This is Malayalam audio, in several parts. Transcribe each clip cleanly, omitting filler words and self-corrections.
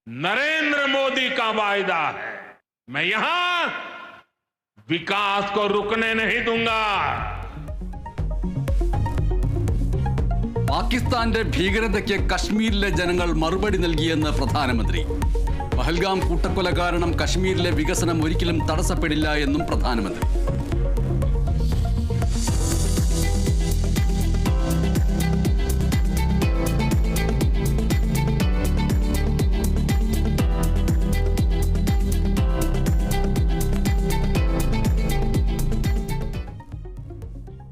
नरेंद्र मोदी का वायदा है, मैं यहां विकास को रुकने नहीं दूंगा. പാകിസ്ഥാന്റെ ഭീകരതയ്ക്ക് കശ്മീരിലെ ജനങ്ങൾ മറുപടി നൽകിയെന്ന് പ്രധാനമന്ത്രി. പഹൽഗാം കൂട്ടക്കൊല കാരണം കശ്മീരിലെ വികസനം ഒരിക്കലും തടസ്സപ്പെടില്ല എന്നും പ്രധാനമന്ത്രി.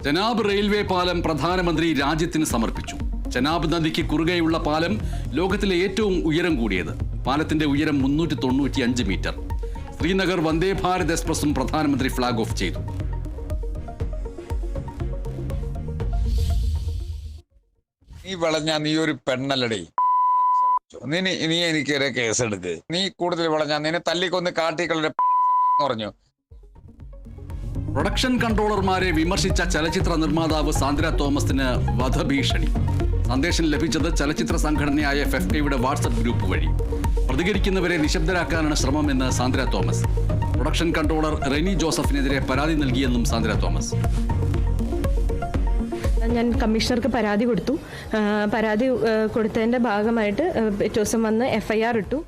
ചെനാബ് റെയിൽവേ പാലം പ്രധാനമന്ത്രി രാജ്യത്തിന് സമർപ്പിച്ചു. ചെനാബ് നദിക്ക് കുറുകെയുള്ള പാലം ലോകത്തിലെ ഏറ്റവും ഉയരം കൂടിയത്. പാലത്തിന്റെ ഉയരം 395 മീറ്റർ. ശ്രീനഗർ വന്ദേ ഭാരത് എക്സ്പ്രസും പ്രധാനമന്ത്രി ഫ്ളാഗ് ഓഫ് ചെയ്തു. നീ വളഞ്ഞ നീ ഒരു പെണ്ണല്ലടേ. നീ എനിക്കൊരു കേസെടുക്ക്. നീ കൂടുതൽ വളഞ്ഞ നിന്നെ തല്ലിക്കൊന്ന് കാട്ടിക്കളുടെ പറഞ്ഞു. പ്രൊഡക്ഷൻ കൺട്രോളർമാരെ വിമർശിച്ച ചലച്ചിത്ര നിർമ്മാതാവ് സാന്ദ്ര തോമസിന് വധഭീഷണി. സന്ദേശം ലഭിച്ചത് ചലച്ചിത്ര സംഘടനയായ FFKയുടെ വാട്സ്ആപ്പ് ഗ്രൂപ്പ് വഴി. പ്രതികരിക്കുന്നവരെ നിശബ്ദരാക്കാനാണ് ശ്രമമെന്ന് സാന്ദ്ര തോമസ്. പ്രൊഡക്ഷൻ കൺട്രോളർ റെനി ജോസഫിനെതിരെ പരാതി നൽകിയെന്നും സാന്ദ്ര തോമസ്. ഞാൻ കമ്മീഷണർക്ക് പരാതി കൊടുത്തു. പരാതി കൊടുത്തതിന്റെ ഭാഗമായിട്ട് പിറ്റേ ദിവസം വന്ന് FIR ഇട്ടു.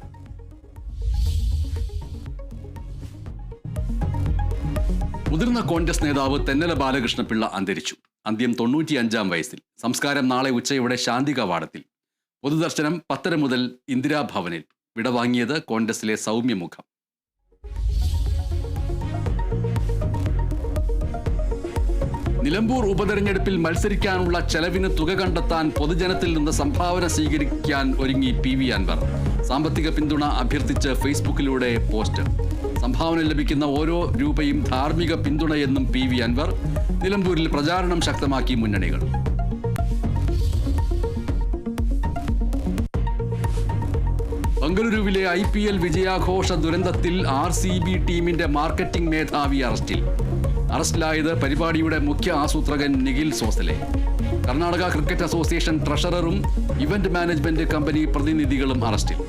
മുതിർന്ന കോൺഗ്രസ് നേതാവ് തെന്നല ബാലകൃഷ്ണപിള്ള അന്തരിച്ചു. അന്ത്യം 95-ാം വയസ്സിൽ. സംസ്കാരം നാളെ ഉച്ചയോടെ ശാന്തി കവാടത്തിൽ. പൊതുദർശനം 10:30 മുതൽ ഇന്ദിരാഭവനിൽ. വിടവാങ്ങിയത് കോൺഗ്രസിലെ സൗമ്യമുഖം. നിലമ്പൂർ ഉപതെരഞ്ഞെടുപ്പിൽ മത്സരിക്കാനുള്ള ചെലവിന് തുക കണ്ടെത്താൻ പൊതുജനത്തിൽ നിന്ന് സംഭാവന സ്വീകരിക്കാൻ ഒരുങ്ങി PV അൻവർ. സാമ്പത്തിക പിന്തുണ അഭ്യർത്ഥിച്ച് ഫേസ്ബുക്കിലൂടെ പോസ്റ്റ്. സംഭാവന ലഭിക്കുന്ന ഓരോ രൂപയും ധാർമ്മിക പിന്തുണയെന്നും PV അൻവർ. നിലമ്പൂരിൽ പ്രചാരണം ശക്തമാക്കി മുന്നണികൾ. ബംഗളൂരുവിലെ IPL വിജയാഘോഷ ദുരന്തത്തിൽ RCB ടീമിന്റെ മാർക്കറ്റിംഗ് മേധാവി അറസ്റ്റിൽ. അറസ്റ്റിലായത് പരിപാടിയുടെ മുഖ്യ ആസൂത്രകൻ നിഖിൽ സോസലെ. കർണാടക ക്രിക്കറ്റ് അസോസിയേഷൻ ട്രഷററും ഇവന്റ് മാനേജ്മെന്റ് കമ്പനി പ്രതിനിധികളും അറസ്റ്റിൽ.